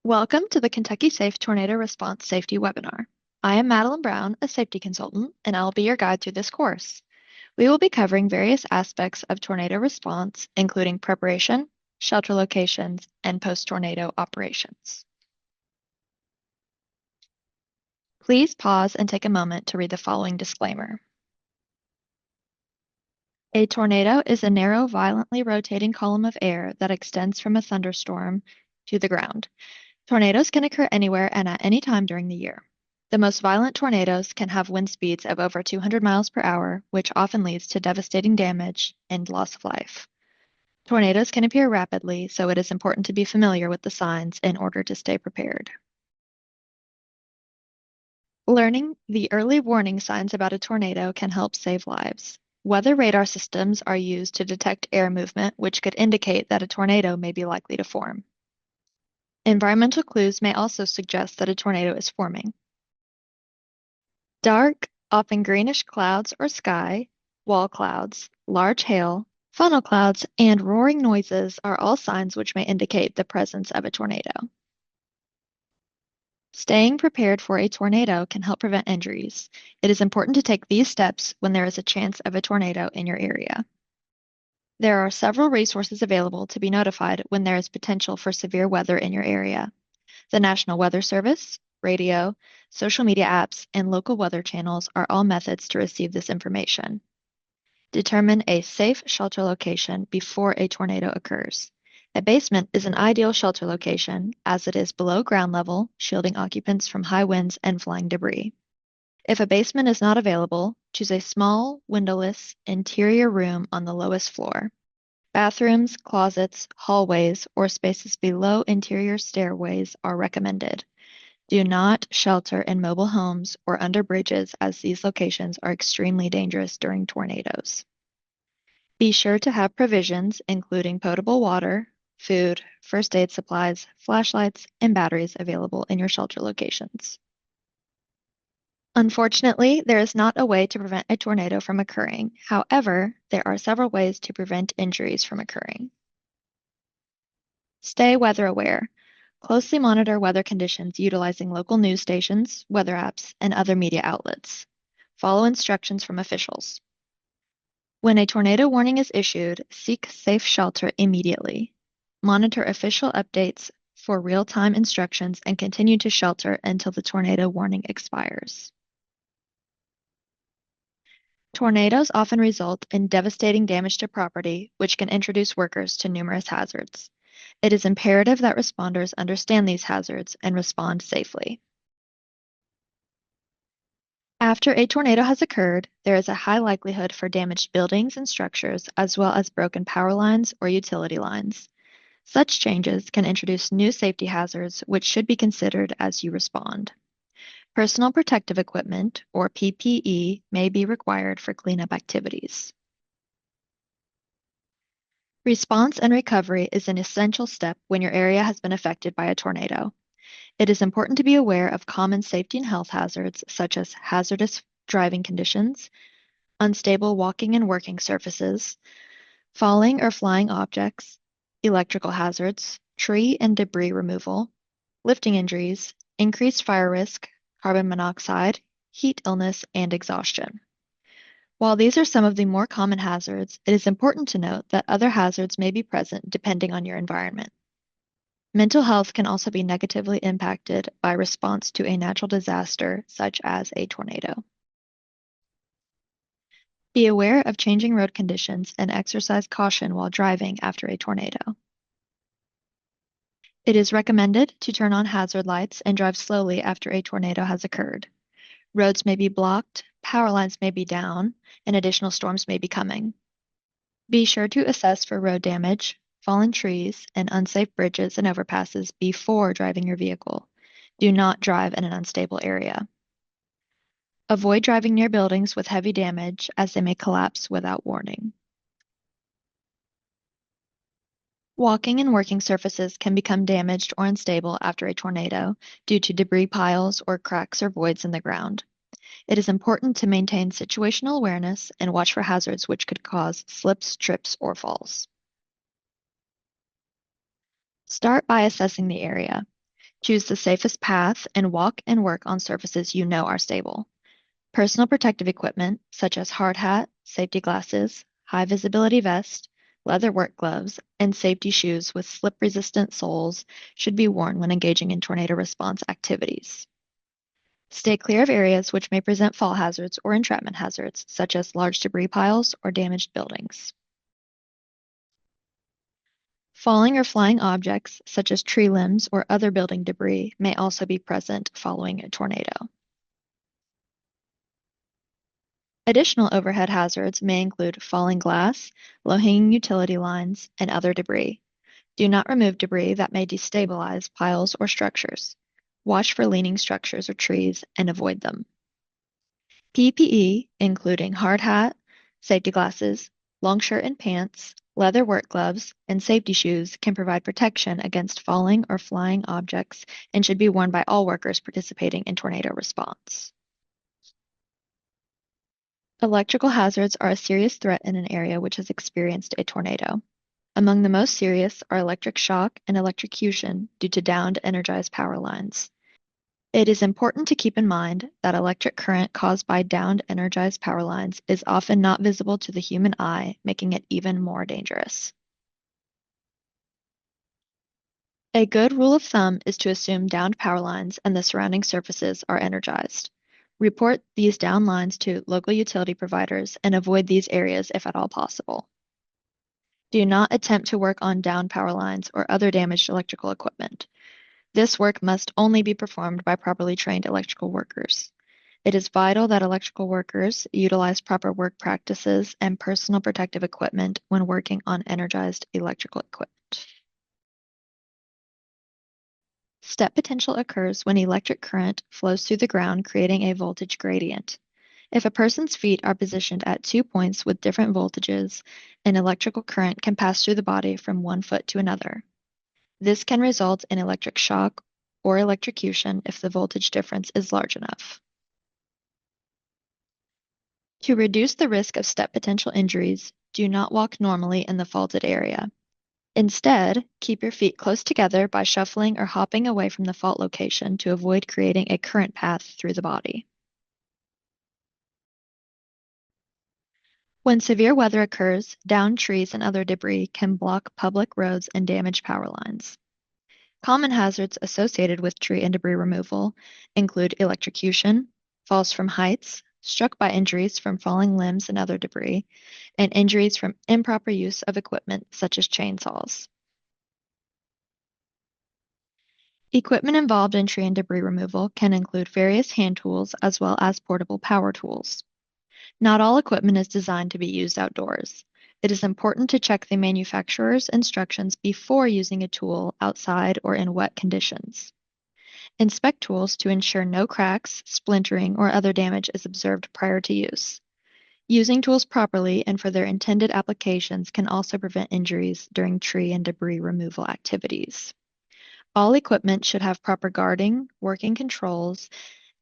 Welcome to the Kentucky Safe Tornado Response Safety webinar. I am Madeline Brown, a safety consultant, and I'll be your guide through this course. We will be covering various aspects of tornado response, including preparation, shelter locations, and post-tornado operations. Please pause and take a moment to read the following disclaimer. A tornado is a narrow, violently rotating column of air that extends from a thunderstorm to the ground. Tornadoes can occur anywhere and at any time during the year. The most violent tornadoes can have wind speeds of over 200 miles per hour, which often leads to devastating damage and loss of life. Tornadoes can appear rapidly, so it is important to be familiar with the signs in order to stay prepared. Learning the early warning signs about a tornado can help save lives. Weather radar systems are used to detect air movement, which could indicate that a tornado may be likely to form. Environmental clues may also suggest that a tornado is forming. Dark, often greenish clouds or sky, wall clouds, large hail, funnel clouds, and roaring noises are all signs which may indicate the presence of a tornado. Staying prepared for a tornado can help prevent injuries. It is important to take these steps when there is a chance of a tornado in your area. There are several resources available to be notified when there is potential for severe weather in your area. The National Weather Service, radio, social media apps, and local weather channels are all methods to receive this information. Determine a safe shelter location before a tornado occurs. A basement is an ideal shelter location as it is below ground level, shielding occupants from high winds and flying debris. If a basement is not available, choose a small, windowless, interior room on the lowest floor. Bathrooms, closets, hallways, or spaces below interior stairways are recommended. Do not shelter in mobile homes or under bridges as these locations are extremely dangerous during tornadoes. Be sure to have provisions including potable water, food, first aid supplies, flashlights, and batteries available in your shelter locations. Unfortunately, there is not a way to prevent a tornado from occurring. However, there are several ways to prevent injuries from occurring. Stay weather aware. Closely monitor weather conditions utilizing local news stations, weather apps, and other media outlets. Follow instructions from officials. When a tornado warning is issued, seek safe shelter immediately. Monitor official updates for real-time instructions and continue to shelter until the tornado warning expires. Tornadoes often result in devastating damage to property, which can introduce workers to numerous hazards. It is imperative that responders understand these hazards and respond safely. After a tornado has occurred, there is a high likelihood for damaged buildings and structures, as well as broken power lines or utility lines. Such changes can introduce new safety hazards, which should be considered as you respond. Personal protective equipment, or PPE, may be required for cleanup activities. Response and recovery is an essential step when your area has been affected by a tornado. It is important to be aware of common safety and health hazards such as hazardous driving conditions, unstable walking and working surfaces, falling or flying objects, electrical hazards, tree and debris removal, lifting injuries, increased fire risk, carbon monoxide, heat illness, and exhaustion. While these are some of the more common hazards, it is important to note that other hazards may be present depending on your environment. Mental health can also be negatively impacted by response to a natural disaster such as a tornado. Be aware of changing road conditions and exercise caution while driving after a tornado. It is recommended to turn on hazard lights and drive slowly after a tornado has occurred. Roads may be blocked, power lines may be down, and additional storms may be coming. Be sure to assess for road damage, fallen trees, and unsafe bridges and overpasses before driving your vehicle. Do not drive in an unstable area. Avoid driving near buildings with heavy damage as they may collapse without warning. Walking and working surfaces can become damaged or unstable after a tornado due to debris piles or cracks or voids in the ground. It is important to maintain situational awareness and watch for hazards which could cause slips, trips, or falls. Start by assessing the area. Choose the safest path and walk and work on surfaces you know are stable. Personal protective equipment, such as hard hat, safety glasses, high visibility vest, leather work gloves, and safety shoes with slip-resistant soles, should be worn when engaging in tornado response activities. Stay clear of areas which may present fall hazards or entrapment hazards, such as large debris piles or damaged buildings. Falling or flying objects, such as tree limbs or other building debris, may also be present following a tornado. Additional overhead hazards may include falling glass, low-hanging utility lines, and other debris. Do not remove debris that may destabilize piles or structures. Watch for leaning structures or trees and avoid them. PPE, including hard hat, safety glasses, long shirt and pants, leather work gloves, and safety shoes, can provide protection against falling or flying objects and should be worn by all workers participating in tornado response. Electrical hazards are a serious threat in an area which has experienced a tornado. Among the most serious are electric shock and electrocution due to downed energized power lines. It is important to keep in mind that electric current caused by downed energized power lines is often not visible to the human eye, making it even more dangerous. A good rule of thumb is to assume downed power lines and the surrounding surfaces are energized. Report these down lines to local utility providers and avoid these areas if at all possible. Do not attempt to work on downed power lines or other damaged electrical equipment. This work must only be performed by properly trained electrical workers. It is vital that electrical workers utilize proper work practices and personal protective equipment when working on energized electrical equipment. Step potential occurs when electric current flows through the ground, creating a voltage gradient. If a person's feet are positioned at 2 points with different voltages, an electrical current can pass through the body from one foot to another. This can result in electric shock or electrocution if the voltage difference is large enough. To reduce the risk of step potential injuries, do not walk normally in the faulted area. Instead, keep your feet close together by shuffling or hopping away from the fault location to avoid creating a current path through the body. When severe weather occurs, downed trees and other debris can block public roads and damage power lines. Common hazards associated with tree and debris removal include electrocution, falls from heights, struck by injuries from falling limbs and other debris, and injuries from improper use of equipment such as chainsaws. Equipment involved in tree and debris removal can include various hand tools as well as portable power tools. Not all equipment is designed to be used outdoors. It is important to check the manufacturer's instructions before using a tool outside or in wet conditions. Inspect tools to ensure no cracks, splintering, or other damage is observed prior to use. Using tools properly and for their intended applications can also prevent injuries during tree and debris removal activities. All equipment should have proper guarding, working controls,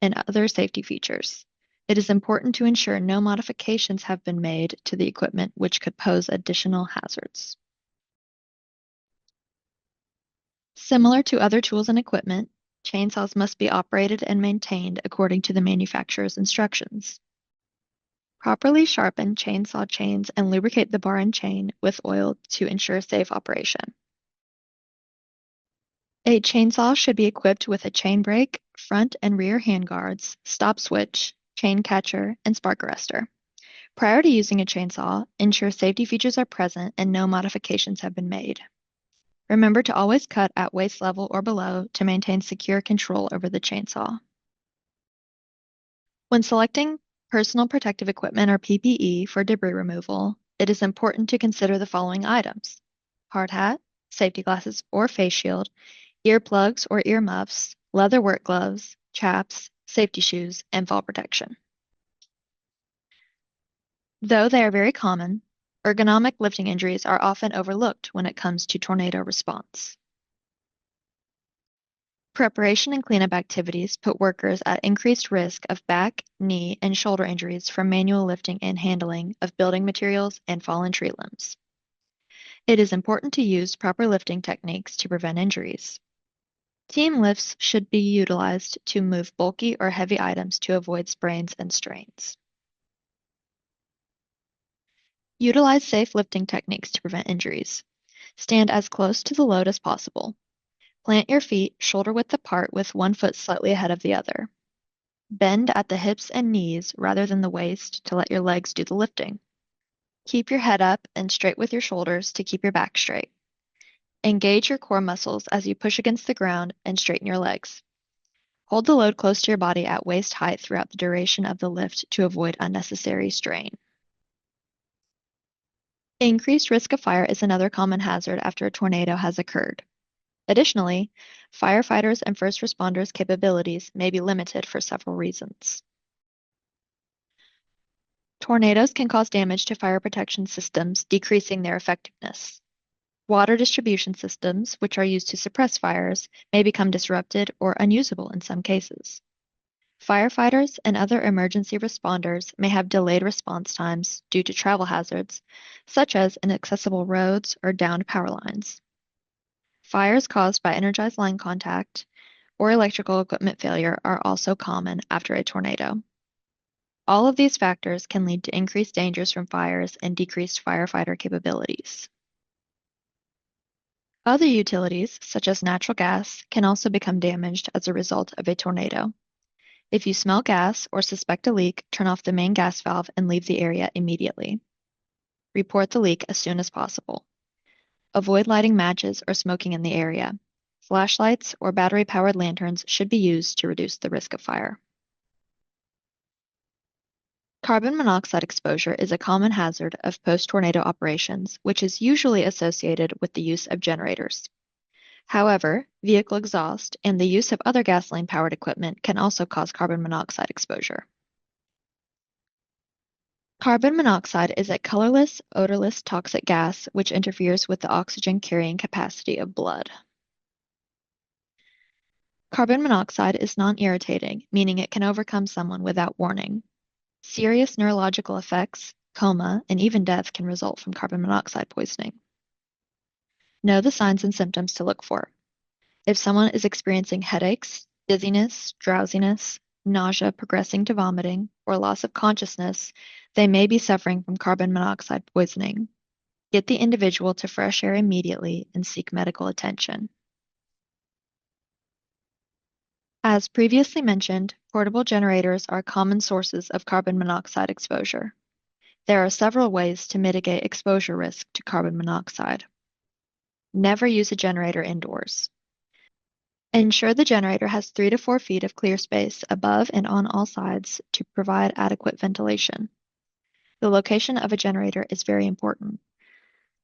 and other safety features. It is important to ensure no modifications have been made to the equipment which could pose additional hazards. Similar to other tools and equipment, chainsaws must be operated and maintained according to the manufacturer's instructions. Properly sharpen chainsaw chains and lubricate the bar and chain with oil to ensure safe operation. A chainsaw should be equipped with a chain brake, front and rear handguards, stop switch, chain catcher, and spark arrestor. Prior to using a chainsaw, ensure safety features are present and no modifications have been made. Remember to always cut at waist level or below to maintain secure control over the chainsaw. When selecting personal protective equipment or PPE for debris removal, it is important to consider the following items: hard hat, safety glasses or face shield, earplugs or earmuffs, leather work gloves, chaps, safety shoes, and fall protection. Though they are very common, ergonomic lifting injuries are often overlooked when it comes to tornado response. Preparation and cleanup activities put workers at increased risk of back, knee, and shoulder injuries from manual lifting and handling of building materials and fallen tree limbs. It is important to use proper lifting techniques to prevent injuries. Team lifts should be utilized to move bulky or heavy items to avoid sprains and strains. Utilize safe lifting techniques to prevent injuries. Stand as close to the load as possible. Plant your feet shoulder width apart with one foot slightly ahead of the other. Bend at the hips and knees rather than the waist to let your legs do the lifting. Keep your head up and straight with your shoulders to keep your back straight. Engage your core muscles as you push against the ground and straighten your legs. Hold the load close to your body at waist height throughout the duration of the lift to avoid unnecessary strain. Increased risk of fire is another common hazard after a tornado has occurred. Additionally, firefighters and first responders' capabilities may be limited for several reasons. Tornadoes can cause damage to fire protection systems, decreasing their effectiveness. Water distribution systems, which are used to suppress fires, may become disrupted or unusable in some cases. Firefighters and other emergency responders may have delayed response times due to travel hazards, such as inaccessible roads or downed power lines. Fires caused by energized line contact or electrical equipment failure are also common after a tornado. All of these factors can lead to increased dangers from fires and decreased firefighter capabilities. Other utilities, such as natural gas, can also become damaged as a result of a tornado. If you smell gas or suspect a leak, turn off the main gas valve and leave the area immediately. Report the leak as soon as possible. Avoid lighting matches or smoking in the area. Flashlights or battery-powered lanterns should be used to reduce the risk of fire. Carbon monoxide exposure is a common hazard of post-tornado operations, which is usually associated with the use of generators. However, vehicle exhaust and the use of other gasoline-powered equipment can also cause carbon monoxide exposure. Carbon monoxide is a colorless, odorless toxic gas which interferes with the oxygen carrying capacity of blood. Carbon monoxide is non-irritating, meaning it can overcome someone without warning. Serious neurological effects, coma, and even death can result from carbon monoxide poisoning. Know the signs and symptoms to look for. If someone is experiencing headaches, dizziness, drowsiness, nausea progressing to vomiting, or loss of consciousness, they may be suffering from carbon monoxide poisoning. Get the individual to fresh air immediately and seek medical attention. As previously mentioned, portable generators are common sources of carbon monoxide exposure. There are several ways to mitigate exposure risk to carbon monoxide. Never use a generator indoors. Ensure the generator has 3 to 4 feet of clear space above and on all sides to provide adequate ventilation. The location of a generator is very important.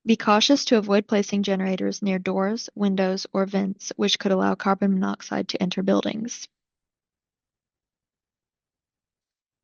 Be cautious to avoid placing generators near doors, windows, or vents, which could allow carbon monoxide to enter buildings.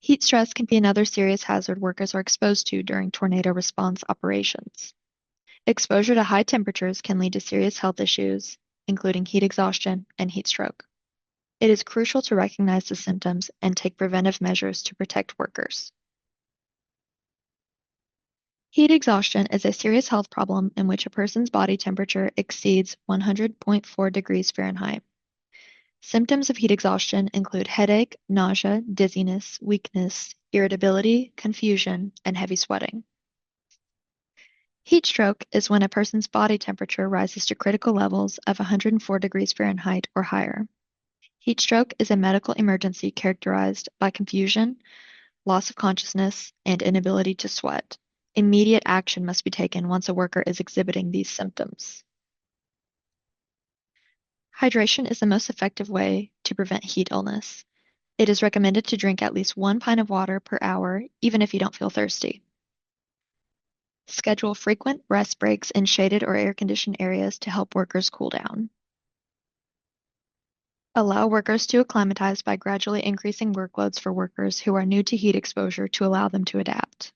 Heat stress can be another serious hazard workers are exposed to during tornado response operations. Exposure to high temperatures can lead to serious health issues, including heat exhaustion and heat stroke. It is crucial to recognize the symptoms and take preventive measures to protect workers. Heat exhaustion is a serious health problem in which a person's body temperature exceeds 100.4 degrees Fahrenheit. Symptoms of heat exhaustion include headache, nausea, dizziness, weakness, irritability, confusion, and heavy sweating. Heat stroke is when a person's body temperature rises to critical levels of 104 degrees Fahrenheit or higher. Heat stroke is a medical emergency characterized by confusion, loss of consciousness, and inability to sweat. Immediate action must be taken once a worker is exhibiting these symptoms. Hydration is the most effective way to prevent heat illness. It is recommended to drink at least 1 pint of water per hour, even if you don't feel thirsty. Schedule frequent rest breaks in shaded or air-conditioned areas to help workers cool down. Allow workers to acclimatize by gradually increasing workloads for workers who are new to heat exposure to allow them to adapt.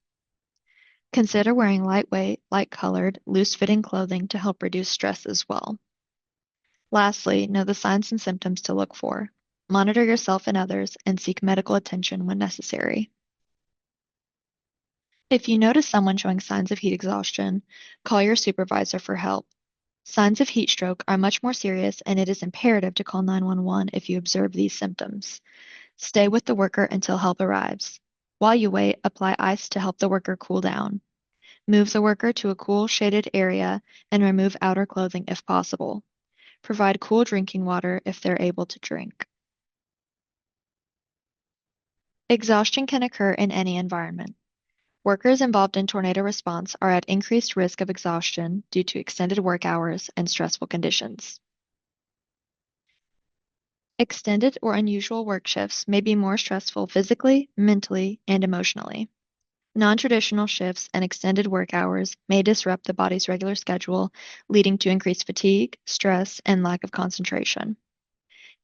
Consider wearing lightweight, light-colored, loose-fitting clothing to help reduce stress as well. Lastly, know the signs and symptoms to look for. Monitor yourself and others and seek medical attention when necessary. If you notice someone showing signs of heat exhaustion, call your supervisor for help. Signs of heat stroke are much more serious, and it is imperative to call 911 if you observe these symptoms. Stay with the worker until help arrives. While you wait, apply ice to help the worker cool down. Move the worker to a cool, shaded area and remove outer clothing if possible. Provide cool drinking water if they're able to drink. Exhaustion can occur in any environment. Workers involved in tornado response are at increased risk of exhaustion due to extended work hours and stressful conditions. Extended or unusual work shifts may be more stressful physically, mentally, and emotionally. Non-traditional shifts and extended work hours may disrupt the body's regular schedule, leading to increased fatigue, stress, and lack of concentration.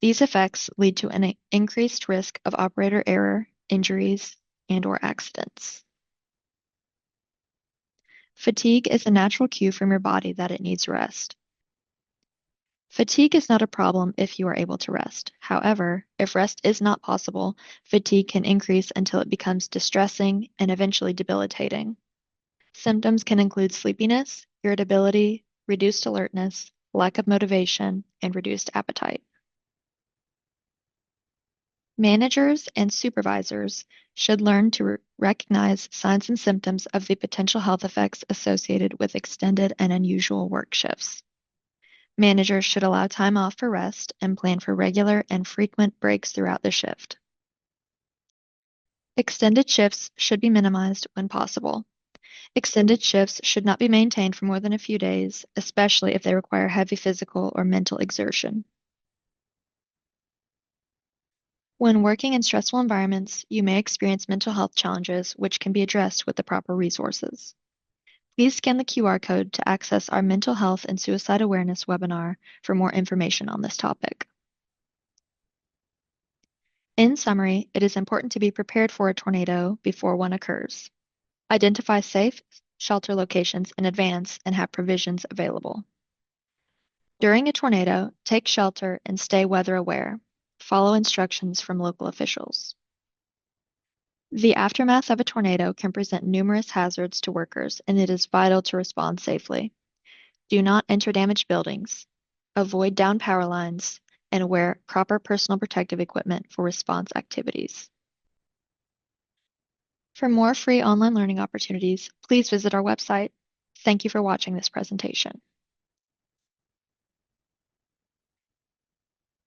These effects lead to an increased risk of operator error, injuries, and/or accidents. Fatigue is a natural cue from your body that it needs rest. Fatigue is not a problem if you are able to rest. However, if rest is not possible, fatigue can increase until it becomes distressing and eventually debilitating. Symptoms can include sleepiness, irritability, reduced alertness, lack of motivation, and reduced appetite. Managers and supervisors should learn to recognize signs and symptoms of the potential health effects associated with extended and unusual work shifts. Managers should allow time off for rest and plan for regular and frequent breaks throughout the shift. Extended shifts should be minimized when possible. Extended shifts should not be maintained for more than a few days, especially if they require heavy physical or mental exertion. When working in stressful environments, you may experience mental health challenges which can be addressed with the proper resources. Please scan the QR code to access our Mental Health and Suicide Awareness webinar for more information on this topic. In summary, it is important to be prepared for a tornado before one occurs. Identify safe shelter locations in advance and have provisions available. During a tornado, take shelter and stay weather aware. Follow instructions from local officials. The aftermath of a tornado can present numerous hazards to workers, and it is vital to respond safely. Do not enter damaged buildings. Avoid downed power lines, and wear proper personal protective equipment for response activities. For more free online learning opportunities, please visit our website. Thank you for watching this presentation.